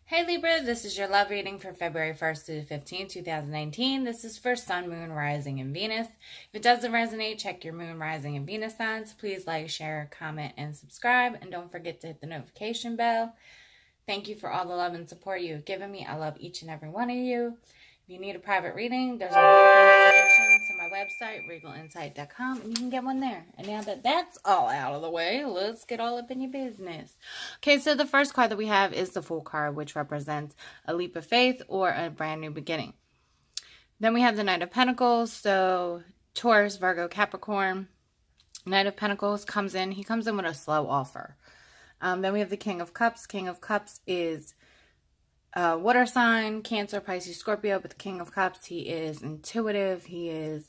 Hey Libra, this is your love reading for February 1st to 15th, 2019. This is for Sun, Moon, Rising, and Venus. If it doesn't resonate, check your Moon, Rising, and Venus signs. Please like, share, comment, and subscribe. And don't forget to hit the notification bell. Thank you for all the love and support you have given me. I love each and every one of you. If you need a private reading, there's a link in the description to my website, regalinsight.com, and you can get one there. And now that that's all out of the way, let's get all up in your business. Okay, so the first card that we have is the Fool card, which represents a leap of faith or a brand new beginning. Then we have the Knight of Pentacles, so Taurus, Virgo, Capricorn. Knight of Pentacles comes in. He comes in with a slow offer. Then we have the King of Cups. King of Cups is water sign, Cancer, Pisces, Scorpio. But the King of Cups, he is intuitive. He is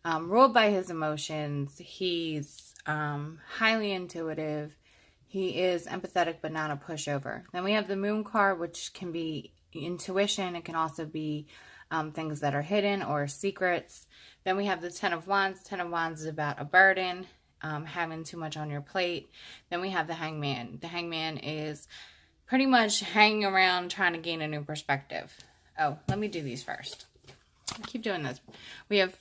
ruled by his emotions. He's highly intuitive. He is empathetic but not a pushover. Then we have the Moon card, which can be intuition. It can also be things that are hidden or secrets. Then we have the Ten of Wands. Ten of Wands is about a burden. Having too much on your plate. Then we have the Hangman. The Hangman is pretty much hanging around trying to gain a new perspective. Oh, let me do these first. I keep doing this. We have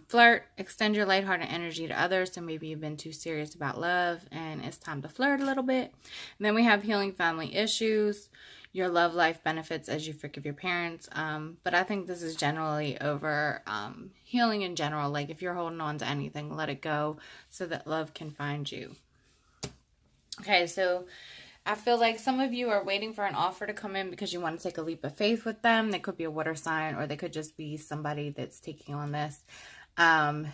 flirt, extend your lighthearted energy to others. So maybe you've been too serious about love and it's time to flirt a little bit. And then we have healing family issues. Your love life benefits as you forgive your parents. But I think this is generally over healing in general. Like if you're holding on to anything, let it go so that love can find you. Okay, so I feel like some of you are waiting for an offer to come in because you want to take a leap of faith with them. They could be a water sign or they could just be somebody that's taking on this. And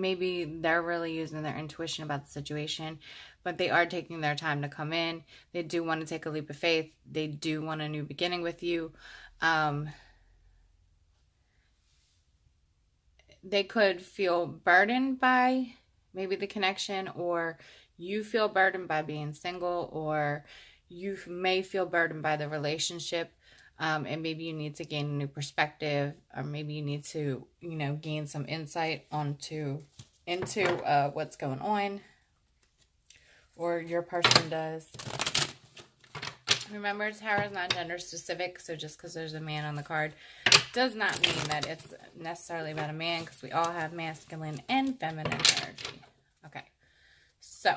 maybe they're really using their intuition about the situation, but they are taking their time to come in. They do want to take a leap of faith. They do want a new beginning with you. They could feel burdened by maybe the connection, or you feel burdened by being single, or you may feel burdened by the relationship. And maybe you need to gain a new perspective, or maybe you need to, gain some insight into what's going on, or your person does. Remember, tarot is not gender specific, so just because there's a man on the card does not mean that it's necessarily about a man, because we all have masculine and feminine energy. Okay, so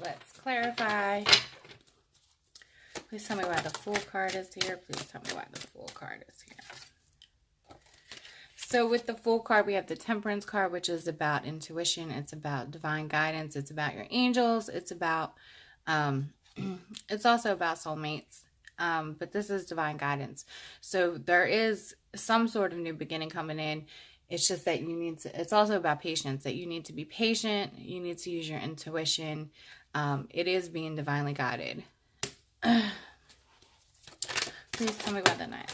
let's clarify. Please tell me why the Fool card is here. Please tell me why the Fool card is here. So with the Fool card, we have the Temperance card, which is about intuition. It's about divine guidance. It's about your angels. It's about, it's also about soulmates. But this is divine guidance. So there is some sort of new beginning coming in. It's just that you need to, it's also about patience, that you need to be patient. You need to use your intuition. It is being divinely guided. Please tell me why the Knight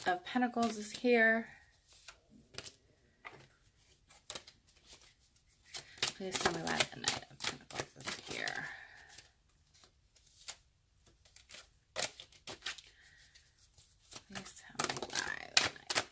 of Pentacles is here. Please tell me why the Knight of Pentacles is here. Please tell me why the Knight.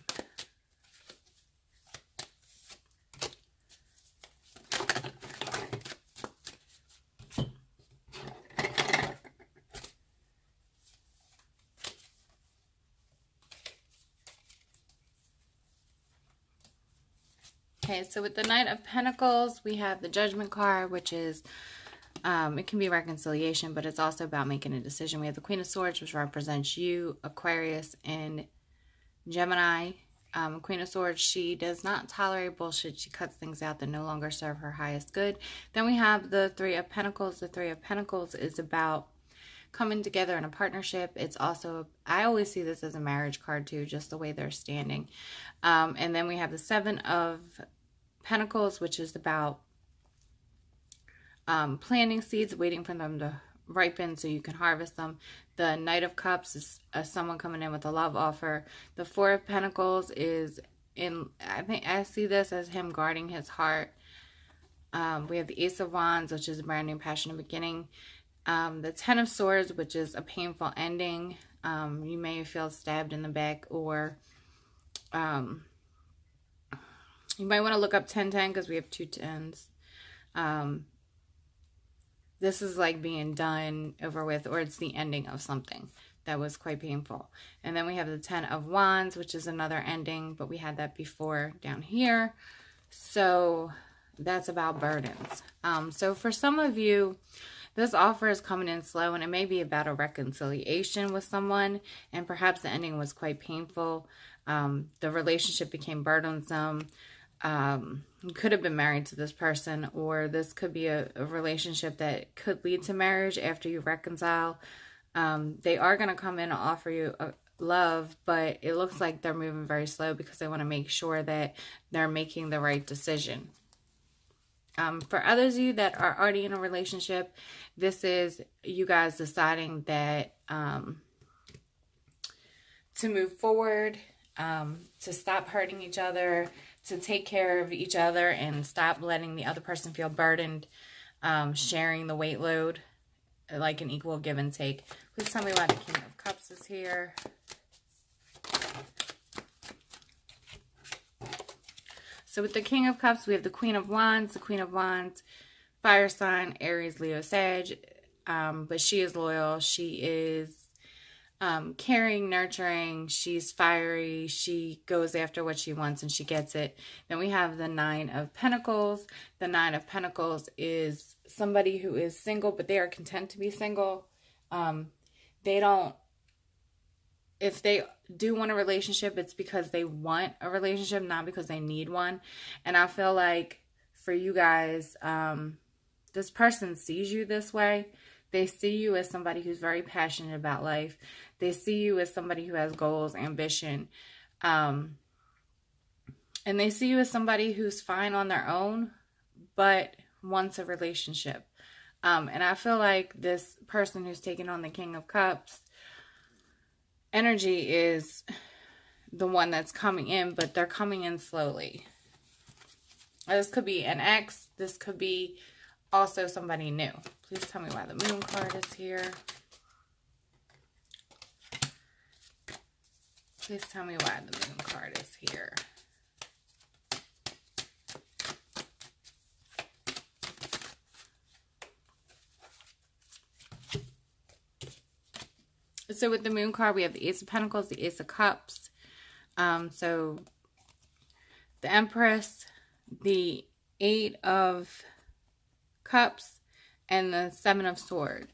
Okay, so with the Knight of Pentacles, we have the Judgment card, which is, it can be reconciliation, but it's also about making a decision. We have the Queen of Swords, which represents you, Aquarius, and Gemini. Queen of Swords, she does not tolerate bullshit. She cuts things out that no longer serve her highest good. Then we have the Three of Pentacles. The Three of Pentacles is about coming together in a partnership. It's also, I always see this as a marriage card too, just the way they're standing. And then we have the Seven of Pentacles, which is about planting seeds, waiting for them to ripen so you can harvest them. The Knight of Cups is someone coming in with a love offer. The Four of Pentacles is I think I see this as him guarding his heart. We have the Ace of Wands, which is a brand new passionate beginning. The Ten of Swords, which is a painful ending. You may feel stabbed in the back, or you might want to look up 1010 because we have two tens. this is like being done over with, or it's the ending of something that was quite painful. And then we have the 10 of Wands, which is another ending, but we had that before down here. So that's about burdens. So for some of you, this offer is coming in slow, and it may be about a reconciliation with someone, and perhaps the ending was quite painful. The relationship became burdensome. You could have been married to this person, or this could be a relationship that could lead to marriage after you reconcile. They are going to come in and offer you love, but it looks like they're moving very slow because they want to make sure that they're making the right decision. For others of you that are already in a relationship, this is you guys deciding that to move forward, to stop hurting each other, to take care of each other, and stop letting the other person feel burdened, sharing the weight load, like an equal give and take. Please tell me why the King of Cups is here. So with the King of Cups, we have the Queen of Wands. The Queen of Wands, fire sign, Aries, Leo, Sag. But she is loyal. She is caring, nurturing. She's fiery. She goes after what she wants and she gets it. Then we have the 9 of Pentacles. The 9 of Pentacles is somebody who is single, but they are content to be single. If they do want a relationship, it's because they want a relationship, not because they need one. And I feel like for you guys, this person sees you this way. They see you as somebody who's very passionate about life. They see you as somebody who has goals, ambition. And they see you as somebody who's fine on their own, but wants a relationship. And I feel like this person who's taking on the King of Cups energy is the one that's coming in, but they're coming in slowly. This could be an ex. This could be also somebody new. Please tell me why the Moon card is here. Please tell me why the Moon card is here. So with the Moon card, we have the Ace of Pentacles, the Ace of Cups. So the Empress, the 8 of Cups, and the 7 of Swords.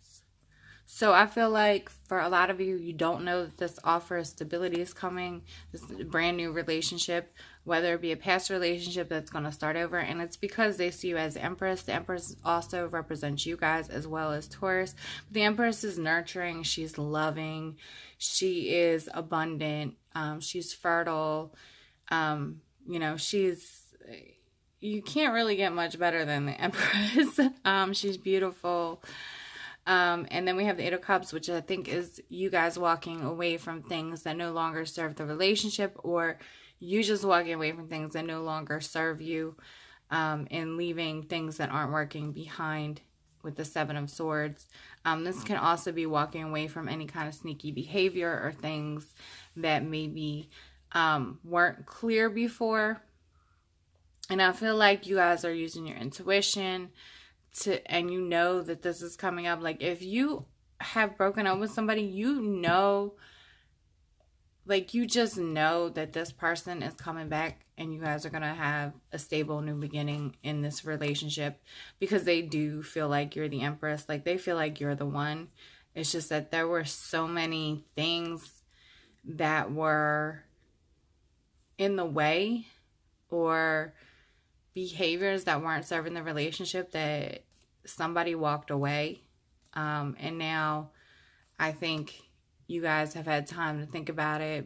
So I feel like for a lot of you, you don't know that this offer of stability is coming. This is a brand new relationship, whether it be a past relationship that's going to start over. And it's because they see you as the Empress. The Empress also represents you guys as well as Taurus. But the Empress is nurturing. She's loving. She is abundant. She's fertile. You know, you can't really get much better than the Empress. She's beautiful. And then we have the 8 of Cups, which I think is you guys walking away from things that no longer serve the relationship, or you just walking away from things that no longer serve you, and leaving things that aren't working behind with the 7 of Swords. This can also be walking away from any kind of sneaky behavior or things that maybe weren't clear before. And I feel like you guys are using your intuition and you know that this is coming up. Like if you have broken up with somebody, you know, like you just know that this person is coming back and you guys are going to have a stable new beginning in this relationship, because they do feel like you're the Empress. Like they feel like you're the one. It's just that there were so many things that were in the way, or behaviors that weren't serving the relationship, that somebody walked away. And now I think you guys have had time to think about it,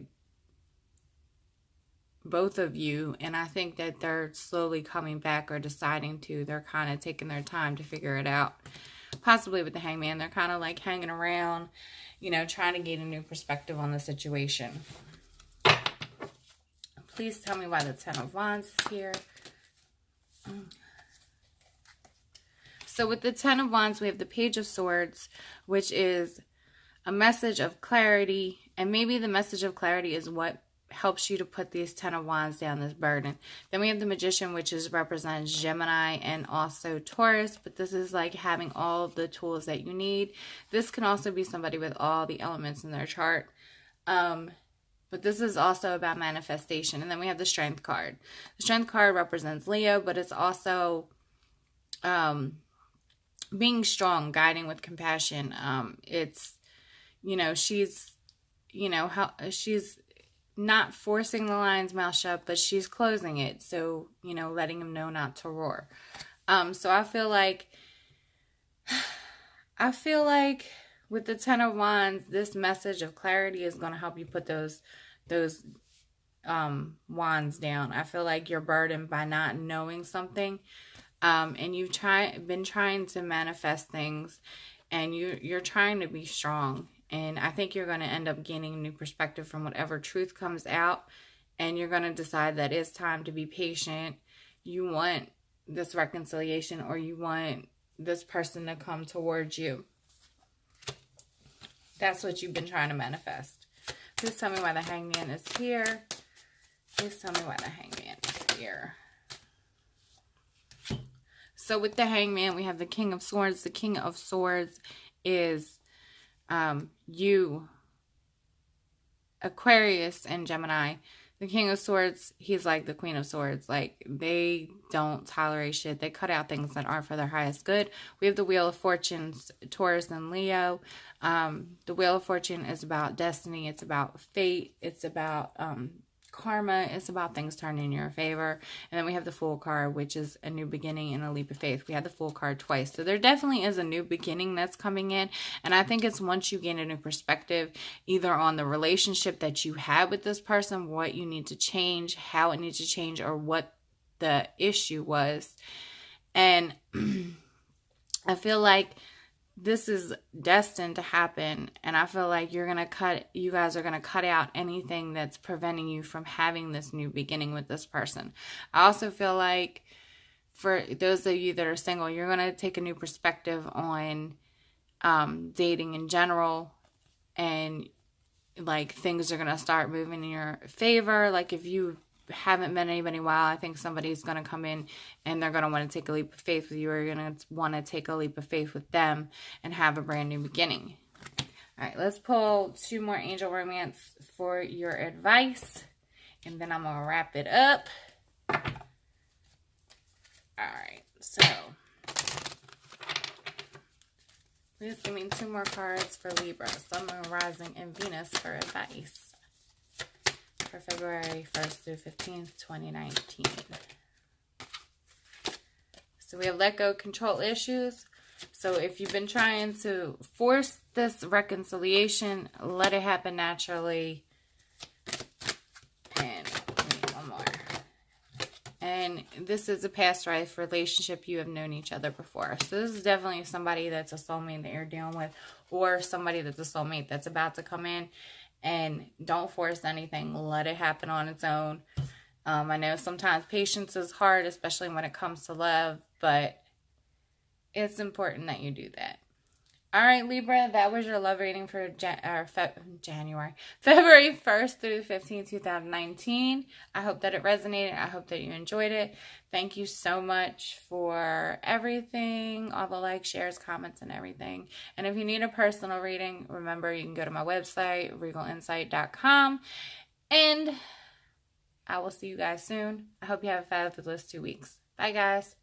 both of you, and I think that they're slowly coming back, or deciding to. They're kind of taking their time to figure it out. Possibly with the Hangman, they're kind of like hanging around, you know, trying to gain a new perspective on the situation. Please tell me why the 10 of Wands is here. So with the 10 of Wands, we have the Page of Swords, which is a message of clarity. And maybe the message of clarity is what helps you to put these 10 of Wands down, this burden. Then we have the Magician, which represents Gemini and also Taurus, but this is like having all the tools that you need. This can also be somebody with all the elements in their chart. But this is also about manifestation. And then we have the Strength card. The Strength card represents Leo, but it's also being strong, guiding with compassion. It's, she's, she's not forcing the lion's mouth shut, but she's closing it. So, letting him know not to roar. So I feel like with the 10 of Wands, this message of clarity is going to help you put those wands down. I feel like you're burdened by not knowing something, and you've been trying to manifest things, and you're trying to be strong. And I think you're going to end up gaining a new perspective from whatever truth comes out, and you're going to decide that it's time to be patient. You want this reconciliation, or you want this person to come towards you. That's what you've been trying to manifest. Please tell me why the Hangman is here. Please tell me why the Hangman is here. So with the Hangman, we have the King of Swords. The King of Swords is you, Aquarius, and Gemini. The King of Swords, he's like the Queen of Swords. Like, they don't tolerate shit. They cut out things that aren't for their highest good. We have the Wheel of Fortune, Taurus and Leo. The Wheel of Fortune is about destiny. It's about fate. It's about karma. It's about things turning in your favor. And then we have the Fool card, which is a new beginning and a leap of faith. We had the Fool card twice. So there definitely is a new beginning that's coming in. And I think it's once you gain a new perspective, either on the relationship that you had with this person, what you need to change, how it needs to change, or what the issue was. And I feel like this is destined to happen, and I feel like you guys are going to cut out anything that's preventing you from having this new beginning with this person. I also feel like for those of you that are single, you're going to take a new perspective on dating in general, and like things are going to start moving in your favor. Like if you haven't met anybody in a while, I think somebody's going to come in and they're going to want to take a leap of faith with you, or you're going to want to take a leap of faith with them and have a brand new beginning. All right, let's pull 2 more Angel Romance for your advice, and then I'm going to wrap it up. All right, so please give me 2 more cards for Libra, Sun, Moon, Rising, and Venus for advice for February 1st through 15th, 2019. So we have let go, control issues. So if you've been trying to force this reconciliation, let it happen naturally. And one more. And this is a past life relationship. You have known each other before. So this is definitely somebody that's a soulmate that you're dealing with, or somebody that's a soulmate that's about to come in. And don't force anything. Let it happen on its own. I know sometimes patience is hard, especially when it comes to love, but it's important that you do that. All right, Libra, that was your love reading for February 1st through 15th, 2019. I hope that it resonated. I hope that you enjoyed it. Thank you so much for everything, all the likes, shares, comments, and everything. And if you need a personal reading, remember you can go to my website, regalinsight.com. And I will see you guys soon. I hope you have a fabulous 2 weeks. Bye, guys.